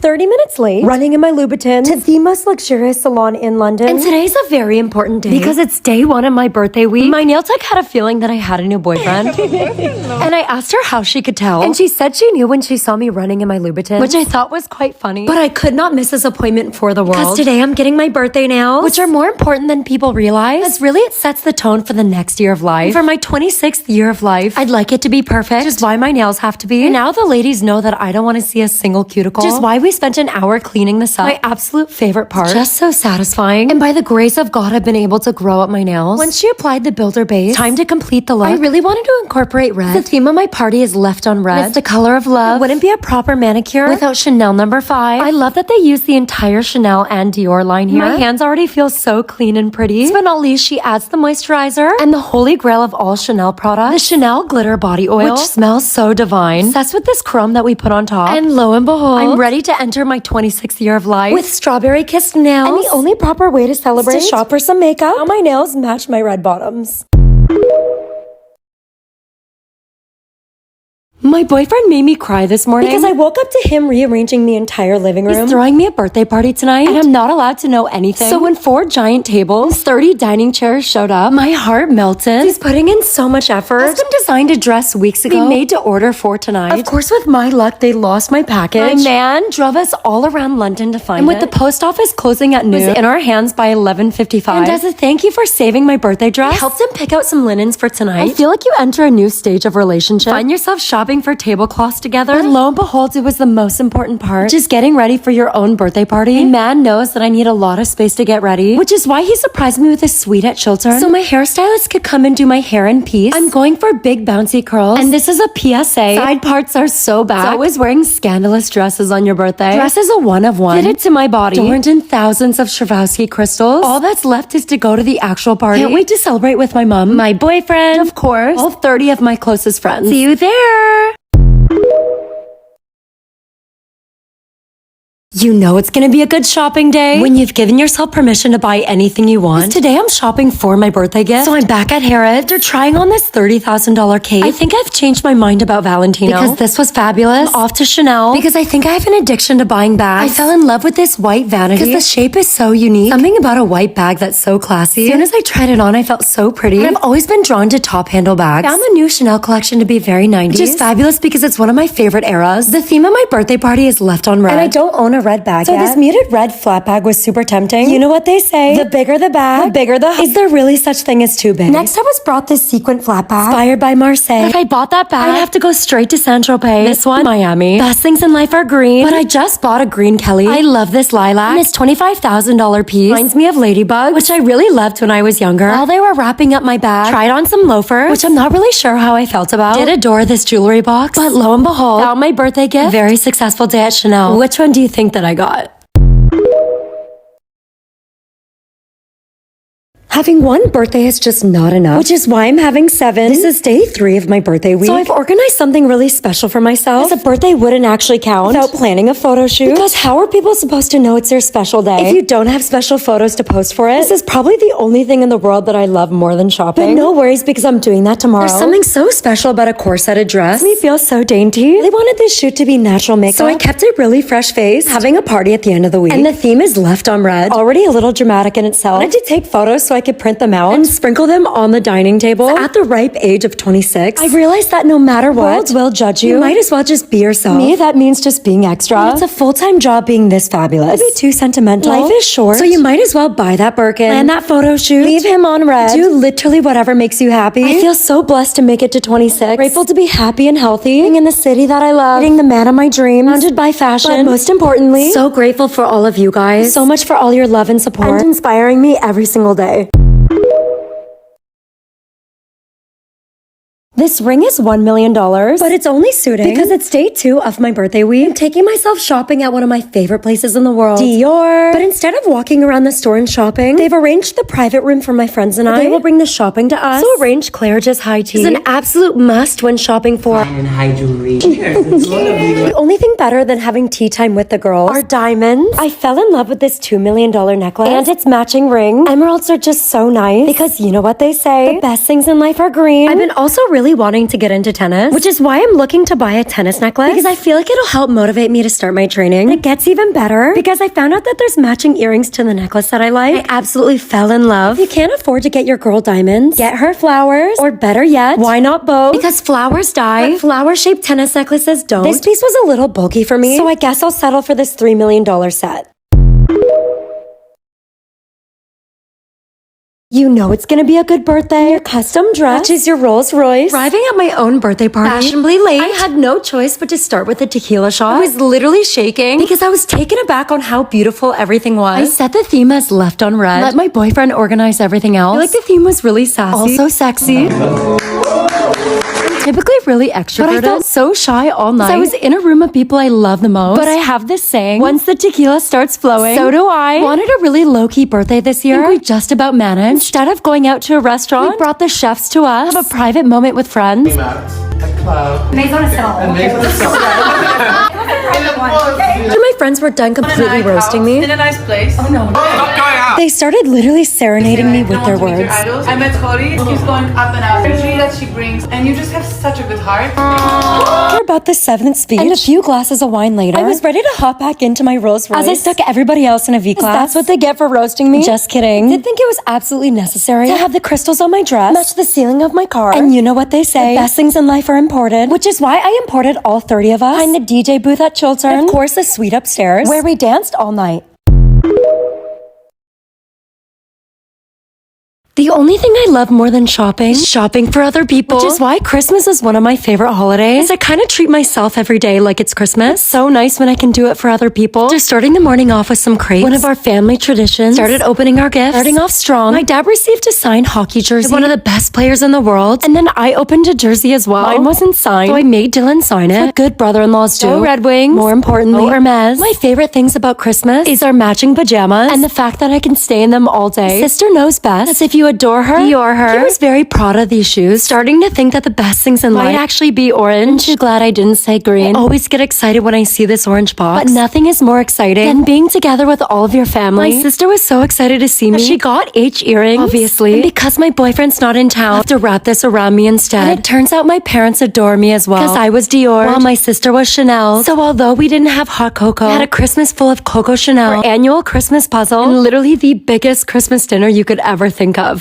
30 minutes late, running in my Louboutin to the most luxurious salon in London. And today's a very important day because it's day 1 of my birthday week. My nail tech had a feeling that I had a new boyfriend. And I asked her how she could tell. And she said she knew when she saw me running in my Louboutin, which I thought was quite funny. But I could not miss this appointment for the world. Because today I'm getting my birthday nails, which are more important than people realize. Because really it sets the tone for the next year of life. And for my 26th year of life, I'd like it to be perfect, which is why my nails have to be. And now the ladies know that I don't want to see a single cuticle, which is why we spent an hour cleaning this up. My absolute favorite part. Just so satisfying. And by the grace of God, I've been able to grow up my nails. Once she applied the builder base, time to complete the look. I really wanted to incorporate red. The theme of my party is left on red. It's the color of love. It wouldn't be a proper manicure without Chanel number 5. I love that they use the entire Chanel and Dior line here. My hands already feel so clean and pretty. Last but not least, she adds the moisturizer and the holy grail of all Chanel products, the Chanel glitter body oil, which smells so divine. Obsessed with this chrome that we put on top. And lo and behold, I'm ready to enter my 26th year of life with strawberry kissed nails. And the only proper way to celebrate is to shop for some makeup. Now my nails match my red bottoms. My boyfriend made me cry this morning because I woke up to him rearranging the entire living room. He's throwing me a birthday party tonight, and I'm not allowed to know anything. So when 4 giant tables, 30 dining chairs showed up, my heart melted. He's putting in so much effort. Custom designed a dress weeks ago. They made to order for tonight. Of course, with my luck, they lost my package. My man drove us all around London to find it. And with the post office closing at noon, it was in our hands by 11:55. And as a thank you for saving my birthday dress, I helped him pick out some linens for tonight. I feel like you enter a new stage of relationship. Find yourself shopping for tablecloths together. And lo and behold, it was the most important part. Just getting ready for your own birthday party. My man knows that I need a lot of space to get ready, which is why he surprised me with a suite at Chiltern. So my hairstylist could come and do my hair in peace. I'm going for big bouncy curls. And this is a PSA. Side parts are so back. So always wearing scandalous dresses on your birthday. Dress is a one of one. Fitted to my body. Adorned in thousands of Swarovski crystals. All that's left is to go to the actual party. Can't wait to celebrate with my mom, my boyfriend, of course, all 30 of my closest friends. See you there! You know it's gonna be a good shopping day when you've given yourself permission to buy anything you want. Today I'm shopping for my birthday gift, so I'm back at Harrods. They're trying on this $30,000 cake. I think I've changed my mind about Valentino because this was fabulous. I'm off to Chanel because I think I have an addiction to buying bags. I fell in love with this white vanity because the shape is so unique. Something about a white bag that's so classy. As soon as I tried it on, I felt so pretty. And I've always been drawn to top handle bags. Found the new Chanel collection to be very 90s, which is fabulous because it's one of my favorite eras. The theme of my birthday party is left on red, and I don't own a red bag yet. This muted red flat bag was super tempting. You know what they say, the bigger the bag, the bigger the... Is there really such thing as too big? Next I was brought this sequin flat bag inspired by Marseille. If I bought that bag, I'd have to go straight to Saint-Tropez. This one, Miami. Best things in life are green, but I just bought a green Kelly. I love this lilac. And this $25,000 piece reminds me of ladybugs, which I really loved when I was younger. While they were wrapping up my bag, tried on some loafers, which I'm not really sure how I felt about. Did adore this jewelry box, but lo and behold, found my birthday gift. Very successful day at Chanel. Which one do you think that I got? Having one birthday is just not enough, which is why I'm having 7. This is day 3 of my birthday week. So I've organized something really special for myself, as a birthday wouldn't actually count without planning a photo shoot. Because how are people supposed to know it's their special day if you don't have special photos to post for it? This is probably the only thing in the world that I love more than shopping. But no worries, because I'm doing that tomorrow. There's something so special about a corseted dress. It makes me feel so dainty. They wanted this shoot to be natural makeup, so I kept it really fresh faced, having a party at the end of the week. And the theme is left on red. Already a little dramatic in itself. I wanted to take photos so I could print them out and sprinkle them on the dining table. So at the ripe age of 26, I realized that no matter what, world will judge you. You might as well just be yourself. Me, that means just being extra. And it's a full-time job being this fabulous. Don't be too sentimental. Life is short, so you might as well buy that Birkin, plan that photo shoot, leave him on red, do literally whatever makes you happy. I feel so blessed to make it to 26. Grateful to be happy and healthy, being in the city that I love, meeting the man of my dreams, surrounded by fashion, but most importantly, so grateful for all of you guys. So much for all your love and support, and inspiring me every single day. This ring is $1 million, but it's only suiting because it's day 2 of my birthday week. I'm taking myself shopping at one of my favorite places in the world, Dior. But instead of walking around the store and shopping, they've arranged the private room for my friends and I. They will bring the shopping to us. So arranged Claridge's high tea. It's an absolute must when shopping for fine and high jewelry. Cheers. It's the only thing better than having tea time with the girls are diamonds. I fell in love with this $2 million necklace and its matching ring. Emeralds are just so nice because you know what they say, the best things in life are green. I've been also really really wanting to get into tennis, which is why I'm looking to buy a tennis necklace because I feel like it'll help motivate me to start my training. It gets even better because I found out that there's matching earrings to the necklace that I like. I absolutely fell in love. If you can't afford to get your girl diamonds, get her flowers, or better yet, why not both? Because flowers die, but flower-shaped tennis necklaces don't. This piece was a little bulky for me, so I guess I'll settle for this $3 million set. You know it's gonna be a good birthday. Your custom dress matches your Rolls Royce. Arriving at my own birthday party, fashionably late, I had no choice but to start with a tequila shot. I was literally shaking because I was taken aback on how beautiful everything was. I set the theme as left on red. Let my boyfriend organize everything else. I feel like the theme was really sassy. Also sexy. Typically really extroverted, but I felt so shy all night. I was in a room of people I love the most. But I have this saying, once the tequila starts flowing, so do I. Wanted a really low-key birthday this year. I think we just about managed. Instead of going out to a restaurant, we brought the chefs to us, have a private moment with friends. After my friends were done completely roasting me, in a nice place. Oh no. Stop going out. They started literally serenading me with their words. I met Tori. It keeps going up and up. The energy that she brings, and you just have such a good heart. For about the 7th speech, and a few glasses of wine later, I was ready to hop back into my Rolls Royce as I stuck everybody else in a V-class. That's what they get for roasting me? Just kidding. Did think it was absolutely necessary to have the crystals on my dress match the ceiling of my car. And you know what they say, the best things in life are imported, which is why I imported all 30 of us behind the DJ booth at Chiltern. And of course, the suite upstairs, where we danced all night. The only thing I love more than shopping is shopping for other people, which is why Christmas is one of my favorite holidays. I kind of treat myself every day like it's Christmas. It's so nice when I can do it for other people. Just starting the morning off with some crepes, one of our family traditions. Started opening our gifts, starting off strong. My dad received a signed hockey jersey, one of the best players in the world, and then I opened a jersey as well. Mine wasn't signed, so I made Dylan sign it. Good brother-in-laws do. Go Red Wings. More importantly, go Hermes. My favorite things about Christmas is our matching pajamas and the fact that I can stay in them all day. Sister knows best. As if you adore her, you're her. He was very proud of these shoes, starting to think that the best things in life might actually be orange. Too glad I didn't say green. I always get excited when I see this orange box, but nothing is more exciting than being together with all of your family. My sister was so excited to see me. She got H earrings, obviously, and because my boyfriend's not in town, I have to wrap this around me instead. And it turns out my parents adore me as well, because I was Dior, while my sister was Chanel. So although we didn't have hot cocoa, we had a Christmas full of Coco Chanel, our annual Christmas puzzle, and literally the biggest Christmas dinner you could ever think of.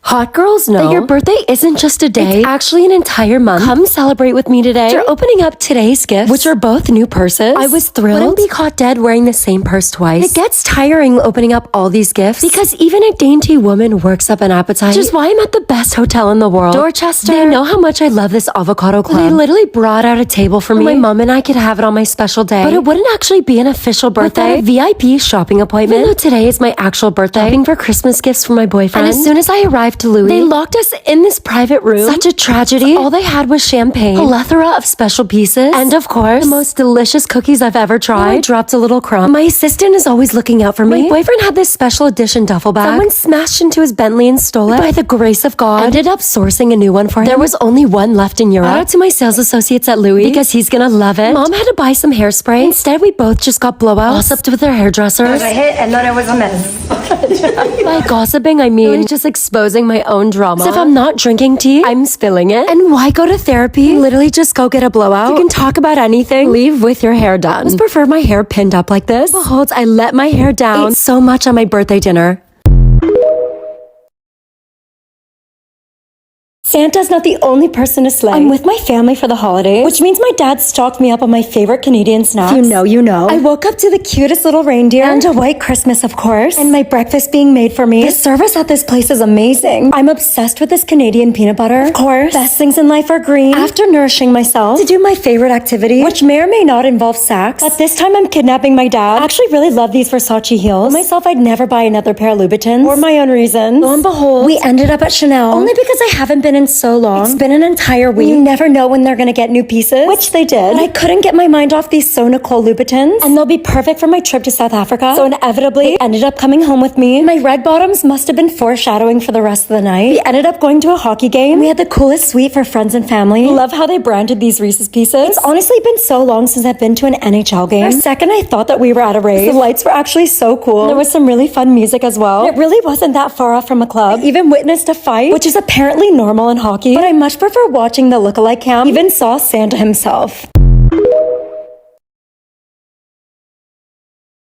Hot girls know that your birthday isn't just a day, it's actually an entire month. Come celebrate with me today. After opening up today's gifts, which are both new purses, I was thrilled. Wouldn't be caught dead wearing the same purse twice. It gets tiring opening up all these gifts because even a dainty woman works up an appetite, which is why I'm at the best hotel in the world, Dorchester. They know how much I love this avocado club. They literally brought out a table for me. My mom and I could have it on my special day, but it wouldn't actually be an official birthday. A VIP shopping appointment. Even though today is my actual birthday, shopping for Christmas gifts for my boyfriend. And as soon as I arrived to Louis, they locked us in this private room. Such a tragedy. All they had was champagne, a plethora of special pieces, and of course, the most delicious cookies I've ever tried. I dropped a little crumb. My assistant is always looking out for me. My boyfriend had this special edition duffel bag. Someone smashed into his Bentley and stole it. By the grace of God, ended up sourcing a new one for him. There was only one left in Europe. Shout out to my sales associates at Louis because he's gonna love it. Mom had to buy some hairspray. Instead, we both just got blowouts. Gossiped with our hairdressers. It was a hit and then it was a miss. By gossiping, I mean just exposing my own drama. So if I'm not drinking tea, I'm spilling it. And why go to therapy? Literally just go get a blowout. You can talk about anything. Leave with your hair done. I just prefer my hair pinned up like this. Behold, I let my hair down. Ate so much on my birthday dinner. Santa's not the only person to slay. I'm with my family for the holidays, which means my dad stocked me up on my favorite Canadian snacks. If you know, you know. I woke up to the cutest little reindeer and a white Christmas, of course, and my breakfast being made for me. The service at this place is amazing. I'm obsessed with this Canadian peanut butter. Of course, best things in life are green. After nourishing myself to do my favorite activity, which may or may not involve sex, but this time I'm kidnapping my dad. I actually really love these Versace heels. For myself, I'd never buy another pair of Louboutins for my own reasons. Lo and behold, we ended up at Chanel only because I haven't been in been so long. It's been an entire week. You never know when they're gonna get new pieces, which they did. But I couldn't get my mind off these So Nicole Louboutins, and they'll be perfect for my trip to South Africa. So inevitably, they ended up coming home with me. My red bottoms must have been foreshadowing for the rest of the night. We ended up going to a hockey game. We had the coolest suite for friends and family. Love how they branded these Reese's Pieces. It's honestly been so long since I've been to an NHL game. For a second, I thought that we were at a rave. The lights were actually so cool. There was some really fun music as well. It really wasn't that far off from a club. I even witnessed a fight, which is apparently normal in hockey, but I much prefer watching the lookalike cam. Even saw Santa himself.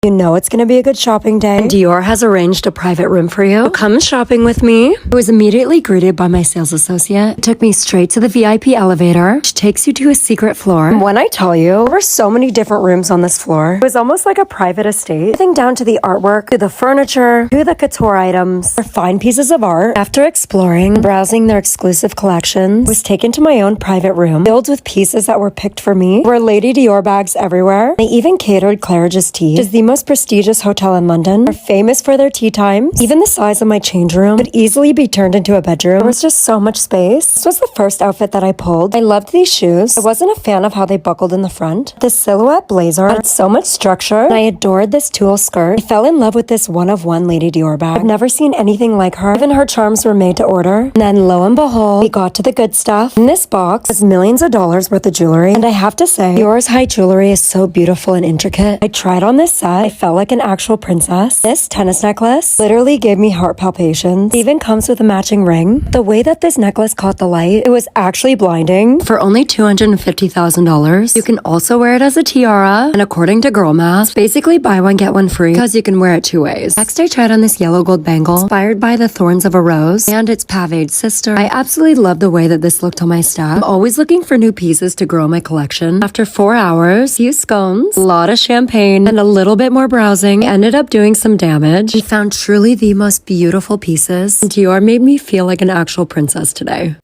You know it's gonna be a good shopping day. And Dior has arranged a private room for you. So come shopping with me. I was immediately greeted by my sales associate. It took me straight to the VIP elevator, which takes you to a secret floor. And when I tell you, there were so many different rooms on this floor. It was almost like a private estate. Everything down to the artwork, to the furniture, to the couture items, or fine pieces of art. After exploring, browsing their exclusive collections, I was taken to my own private room, filled with pieces that were picked for me. There were Lady Dior bags everywhere. They even catered Claridge's tea, which is the most prestigious hotel in London. They're famous for their tea times. Even the size of my change room could easily be turned into a bedroom. There was just so much space. This was the first outfit that I pulled. I loved these shoes. I wasn't a fan of how they buckled in the front. This silhouette blazer had so much structure, and I adored this tulle skirt. I fell in love with this one-of-one Lady Dior bag. I've never seen anything like her. Even her charms were made to order. And then lo and behold, we got to the good stuff. In this box was millions of dollars worth of jewelry. And I have to say, Dior's high jewelry is so beautiful and intricate. I tried on this set. I felt like an actual princess. This tennis necklace literally gave me heart palpitations. It even comes with a matching ring. The way that this necklace caught the light, it was actually blinding. For only $250,000, you can also wear it as a tiara, and according to Girl Math, basically buy one get one free because you can wear it two ways. Next, I tried on this yellow gold bangle, inspired by the thorns of a rose and its paved sister. I absolutely love the way that this looked on my staff. I'm always looking for new pieces to grow my collection. After 4 hours, few scones, a lot of champagne, and a little bit more browsing, ended up doing some damage. We found truly the most beautiful pieces. Dior made me feel like an actual princess today.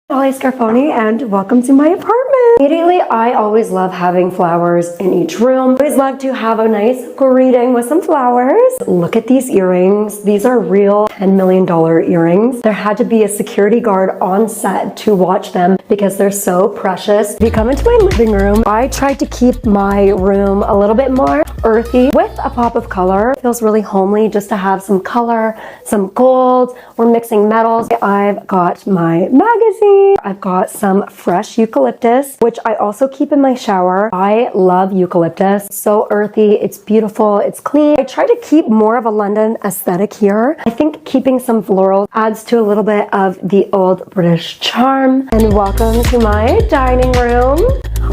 Hi, Scarfone, and welcome to my apartment. Immediately, I always love having flowers in each room. I always love to have a nice greeting with some flowers. Look at these earrings. These are real $10 million earrings. There had to be a security guard on set to watch them because they're so precious. If you come into my living room, I tried to keep my room a little bit more earthy with a pop of color. It feels really homely just to have some color, some gold. We're mixing metals. I've got my magazine. I've got some fresh eucalyptus, which I also keep in my shower. I love eucalyptus. So earthy, it's beautiful, it's clean. I try to keep more of a London aesthetic here. I think keeping some floral adds to a little bit of the old British charm. And welcome to my dining room.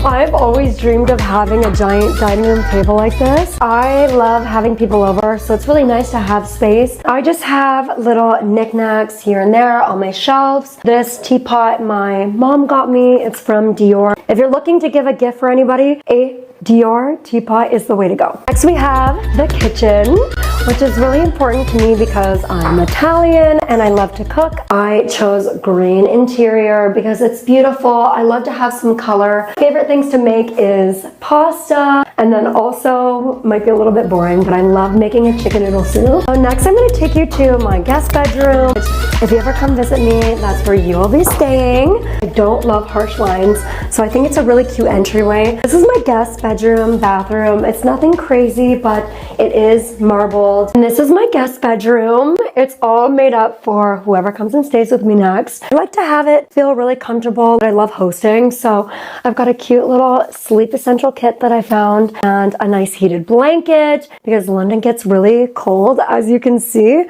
I've always dreamed of having a giant dining room table like this. I love having people over, so it's really nice to have space. I just have little knickknacks here and there on my shelves. This teapot my mom got me, it's from Dior. If you're looking to give a gift for anybody, a Dior teapot is the way to go. Next we have the kitchen, which is really important to me because I'm Italian and I love to cook. I chose green interior because it's beautiful. I love to have some color. Favorite things to make is pasta, and then also, might be a little bit boring, but I love making a chicken noodle soup. So next I'm gonna take you to my guest bedroom. If you ever come visit me, that's where you will be staying. I don't love harsh lines, so I think it's a really cute entryway. This is my guest bedroom, bathroom. It's nothing crazy, but it is marbled. And this is my guest bedroom. It's all made up for whoever comes and stays with me next. I like to have it feel really comfortable. I love hosting, so I've got a cute little sleep essential kit that I found and a nice heated blanket because London gets really cold, as you can see.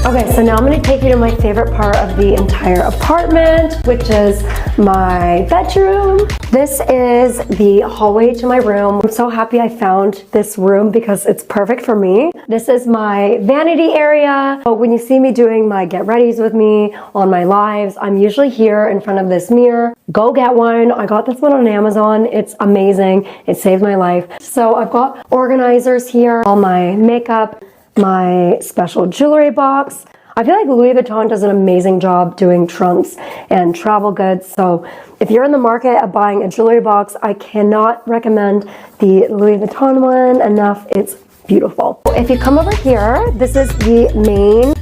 Okay, so now I'm going to take you to my favorite part of the entire apartment, which is my bedroom. This is the hallway to my room. I'm so happy I found this room because it's perfect for me. This is my vanity area. So when you see me doing my get readies with me on my lives, I'm usually here in front of this mirror. Go get one. I got this one on Amazon. It's amazing. It saved my life. So I've got organizers here, all my makeup, my special jewelry box. I feel like Louis Vuitton does an amazing job doing trunks and travel goods. So if you're in the market of buying a jewelry box, I cannot recommend the Louis Vuitton one enough. It's beautiful. If you come over here, this is the main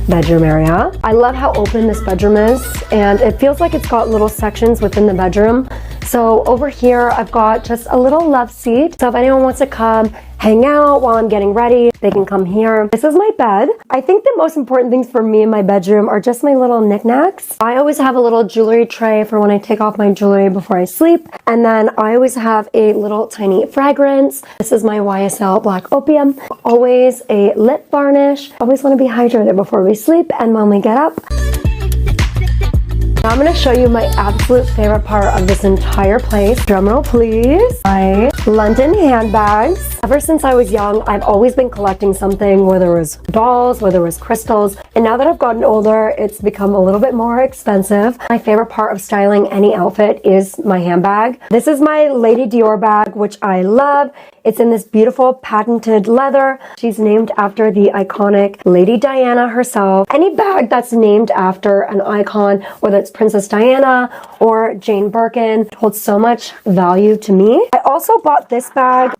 bedroom area. I love how open this bedroom is, and it feels like it's got little sections within the bedroom. So over here, I've got just a little love seat. So if anyone wants to come hang out while I'm getting ready, they can come here. This is my bed. I think the most important things for me in my bedroom are just my little knickknacks. I always have a little jewelry tray for when I take off my jewelry before I sleep. And then I always have a little tiny fragrance. This is my YSL Black Opium. Always a lip varnish. Always want to be hydrated before we sleep and when we get up. Now I'm going to show you my absolute favorite part of this entire place. Drumroll please. My London handbags. Ever since I was young, I've always been collecting something, whether it was dolls, whether it was crystals. And now that I've gotten older, it's become a little bit more expensive. My favorite part of styling any outfit is my handbag. This is my Lady Dior bag, which I love. It's in this beautiful patented leather. She's named after the iconic Lady Diana herself. Any bag that's named after an icon, whether it's Princess Diana or Jane Birkin, holds so much value to me. I also bought this bag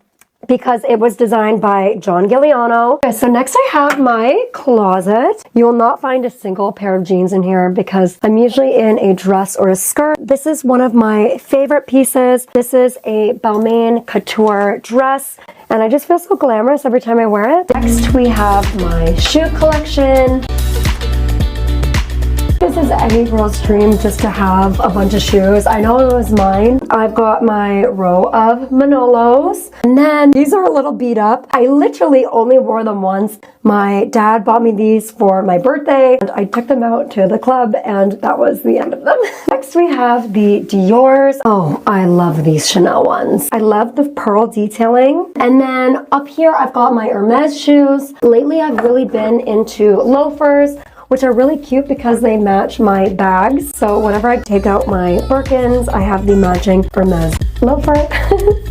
because it was designed by John Galliano. Okay, so next I have my closet. You will not find a single pair of jeans in here because I'm usually in a dress or a skirt. This is one of my favorite pieces. This is a Balmain couture dress, and I just feel so glamorous every time I wear it. Next we have my shoe collection. This is any girl's dream, just to have a bunch of shoes. I know it was mine. I've got my row of Manolos, and then these are a little beat up. I literally only wore them once. My dad bought me these for my birthday, and I took them out to the club, and that was the end of them. Next we have the Dior's. Oh, I love these Chanel ones. I love the pearl detailing. And then up here I've got my Hermes shoes. Lately I've really been into loafers, which are really cute because they match my bags. So whenever I take out my Birkins, I have the matching Hermes loafer.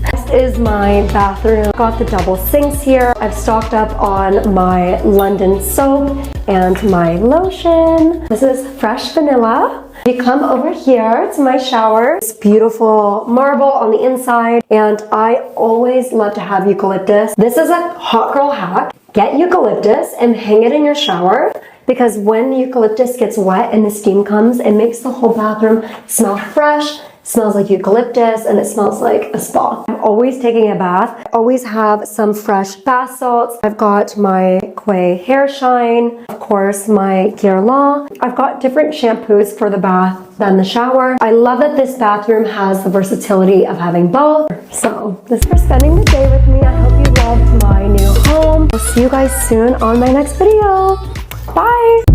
Next is my bathroom. Got the double sinks here. I've stocked up on my London soap and my lotion. This is fresh vanilla. You come over here to my shower. It's beautiful marble on the inside, and I always love to have eucalyptus. This is a hot girl hack. Get eucalyptus and hang it in your shower, because when the eucalyptus gets wet and the steam comes, it makes the whole bathroom smell fresh, smells like eucalyptus, and it smells like a spa. I'm always taking a bath. I always have some fresh bath salts. I've got my Quay hair shine, of course my Guerlain. I've got different shampoos for the bath than the shower. I love that this bathroom has the versatility of having both. So this is for spending the day with me. I hope you loved my new home. I'll see you guys soon on my next video. Bye!